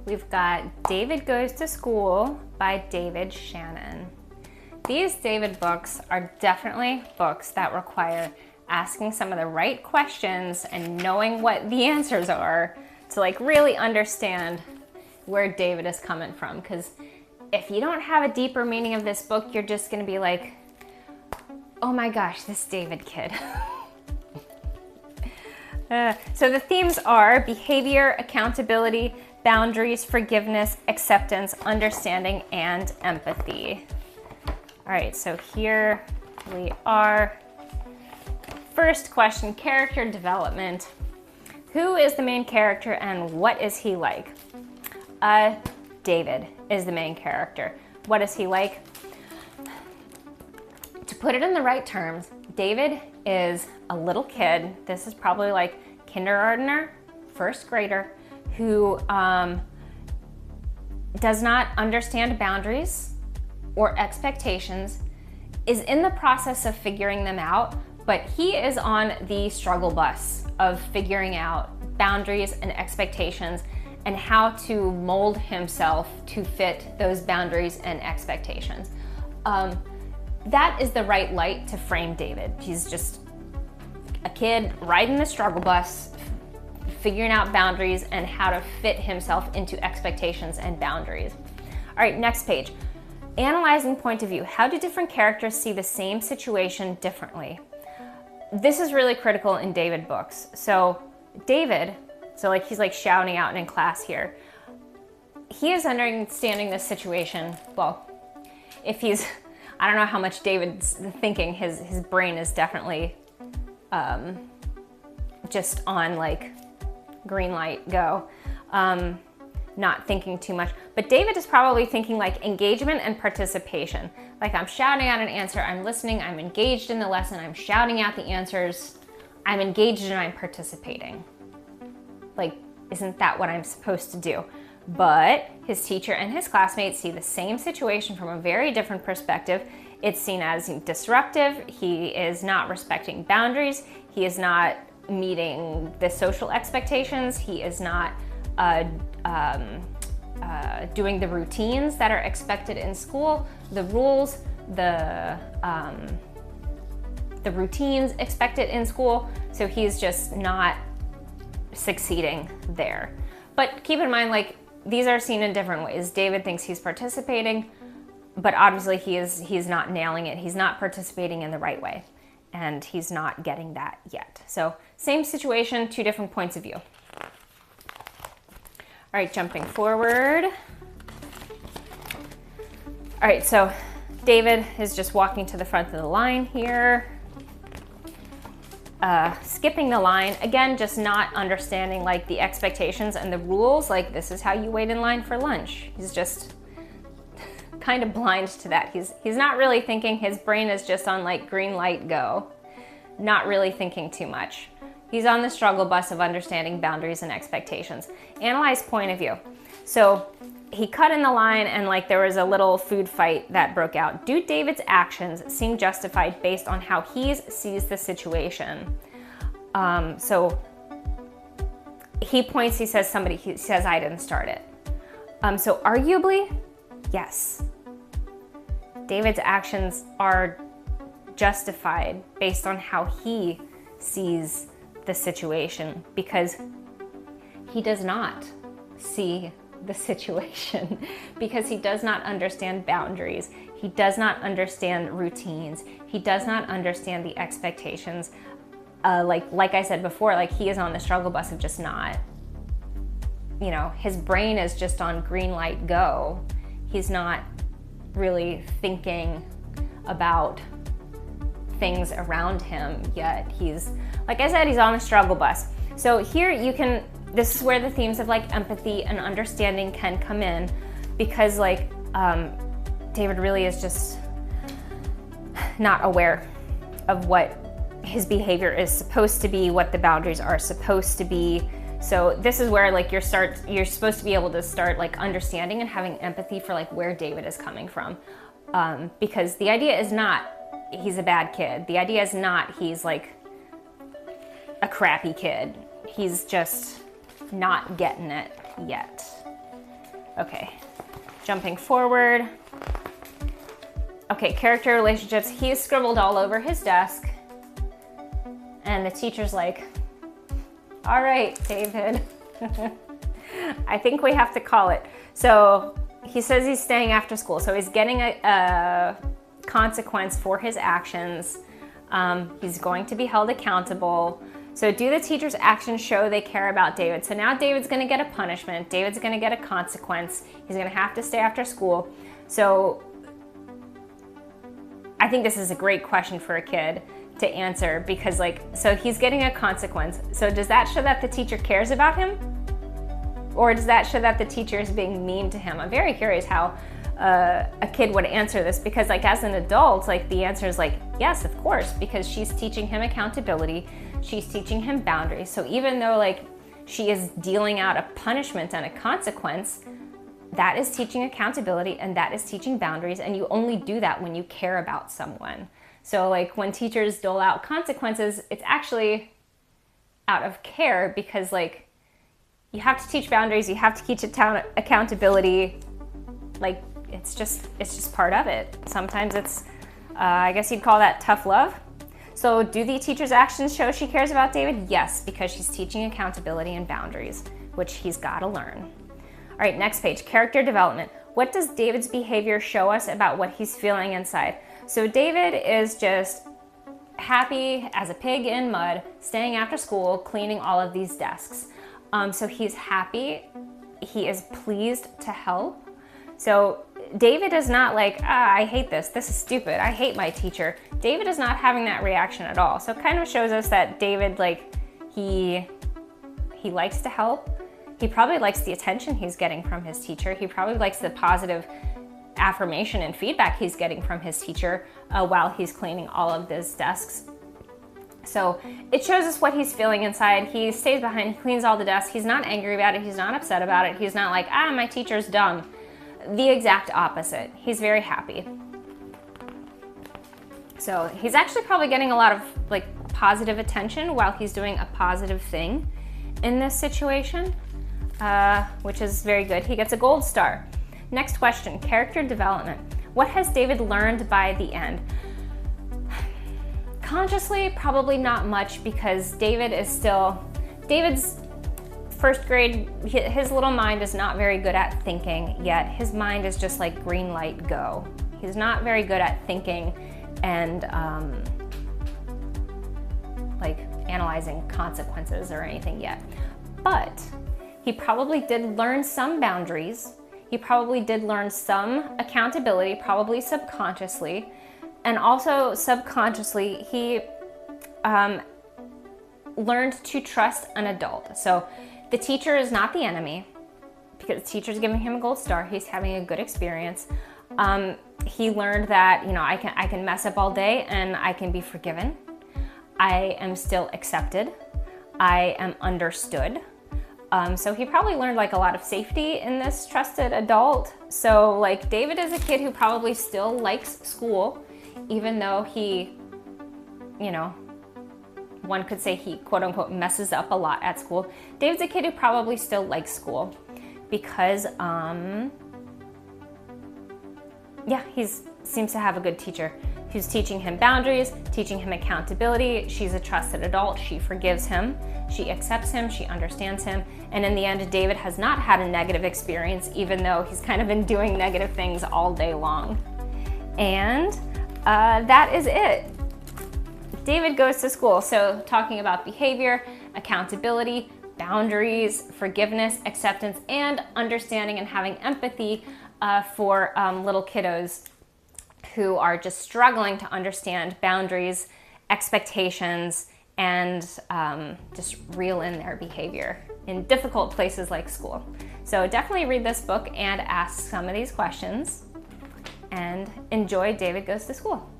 we've got David Goes to School by David Shannon. These David books are definitely books that require asking some of the right questions and knowing what the answers are to like really understand where David is coming from. Because if you don't have a deeper meaning of this book, you're just gonna be like, oh my gosh, this David kid. So the themes are behavior, accountability, boundaries, forgiveness, acceptance, understanding, and empathy. All right, so here we are. First question, character development. Who is the main character and what is he like? David is the main character. What is he like? To put it in the right terms, David is a little kid. This is probably like kindergartner, first grader, who does not understand boundaries or expectations, is in the process of figuring them out, but he is on the struggle bus of figuring out boundaries and expectations and how to mold himself to fit those boundaries and expectations. That is the right light to frame David. He's just a kid riding the struggle bus, figuring out boundaries and how to fit himself into expectations and boundaries. All right, next page. Analyzing point of view. How do different characters see the same situation differently? This is really critical in David books. So David, he's like shouting out in class here. He is understanding this situation. Well, if he's, I don't know how much David's thinking. His brain is definitely just on like green light, go. Not thinking too much. But David is probably thinking like engagement and participation. Like I'm shouting out an answer, I'm listening, I'm engaged in the lesson, I'm shouting out the answers, I'm engaged and I'm participating. Like, isn't that what I'm supposed to do? But his teacher and his classmates see the same situation from a very different perspective. It's seen as disruptive. He is not respecting boundaries. He is not meeting the social expectations. He is not doing the routines that are expected in school, the rules, the routines expected in school. So he's just not succeeding there. But keep in mind, like, these are seen in different ways. David thinks he's participating, but obviously he's not nailing it. He's not participating in the right way, and he's not getting that yet. So same situation, two different points of view. All right, jumping forward. All right, so David is just walking to the front of the line here. Skipping the line, again, just not understanding like the expectations and the rules, like this is how you wait in line for lunch. He's just kind of blind to that. He's not really thinking. His brain is just on like green light, go. Not really thinking too much. He's on the struggle bus of understanding boundaries and expectations. Analyze point of view. So he cut in the line and like there was a little food fight that broke out. Do David's actions seem justified based on how he sees the situation? So he points, he says I didn't start it. So arguably, yes. David's actions are justified based on how he sees the situation, because he does not see the situation, because he does not understand boundaries. He does not understand routines. He does not understand the expectations. Like I said before, like he is on the struggle bus of just not, his brain is just on green light, go. He's not really thinking about things around him yet. He's, like I said, he's on the struggle bus. So here this is where the themes of like empathy and understanding can come in, because like David really is just not aware of what his behavior is supposed to be, what the boundaries are supposed to be. So this is where like you're supposed to be able to start like understanding and having empathy for like where David is coming from, because the idea is not he's a bad kid. The idea is not he's like a crappy kid. He's just not getting it yet. Okay, jumping forward. Okay, character relationships. He's scribbled all over his desk. And the teacher's like, all right, David. I think we have to call it. So he says he's staying after school. So he's getting a consequence for his actions. He's going to be held accountable. So do the teacher's actions show they care about David? So now David's going to get a punishment. David's going to get a consequence. He's going to have to stay after school. So I think this is a great question for a kid to answer because so he's getting a consequence. So does that show that the teacher cares about him? Or does that show that the teacher is being mean to him? I'm very curious how a kid would answer this because as an adult, the answer is yes, of course, because she's teaching him accountability. She's teaching him boundaries. So even though she is dealing out a punishment and a consequence, that is teaching accountability and that is teaching boundaries. And you only do that when you care about someone. So when teachers dole out consequences, it's actually out of care because you have to teach boundaries, you have to teach accountability. It's just part of it. Sometimes it's, I guess you'd call that tough love. So do the teacher's actions show she cares about David? Yes, because she's teaching accountability and boundaries, which he's got to learn. All right, next page, character development. What does David's behavior show us about what he's feeling inside? So David is just happy as a pig in mud, staying after school, cleaning all of these desks. So he's happy, he is pleased to help. So David is not I hate this is stupid, I hate my teacher. David is not having that reaction at all. So it kind of shows us that David, he likes to help. He probably likes the attention he's getting from his teacher. He probably likes the positive affirmation and feedback he's getting from his teacher while he's cleaning all of those desks. So it shows us what he's feeling inside. He stays behind, he cleans all the desks. He's not angry about it. He's not upset about it. He's not my teacher's dumb. The exact opposite. He's very happy. So he's actually probably getting a lot of positive attention while he's doing a positive thing in this situation, which is very good. He gets a gold star. Next question, character development. What has David learned by the end? Consciously, probably not much because David's first grade, his little mind is not very good at thinking yet. His mind is just green light, go. He's not very good at thinking and analyzing consequences or anything yet. But he probably did learn some boundaries. He probably did learn some accountability, probably subconsciously. And also subconsciously, he learned to trust an adult. So the teacher is not the enemy because the teacher's giving him a gold star. He's having a good experience. He learned that, I can mess up all day and I can be forgiven. I am still accepted. I am understood. So he probably learned a lot of safety in this trusted adult. So David is a kid who probably still likes school, even though he, one could say he quote unquote messes up a lot at school. David's a kid who probably still likes school because, he seems to have a good teacher who's teaching him boundaries, teaching him accountability. She's a trusted adult. She forgives him. She accepts him. She understands him. And in the end, David has not had a negative experience, even though he's kind of been doing negative things all day long. And that is it. David goes to school. So talking about behavior, accountability, boundaries, forgiveness, acceptance, and understanding and having empathy for little kiddos who are just struggling to understand boundaries, expectations, and just reel in their behavior in difficult places like school. So definitely read this book and ask some of these questions and enjoy David Goes to School.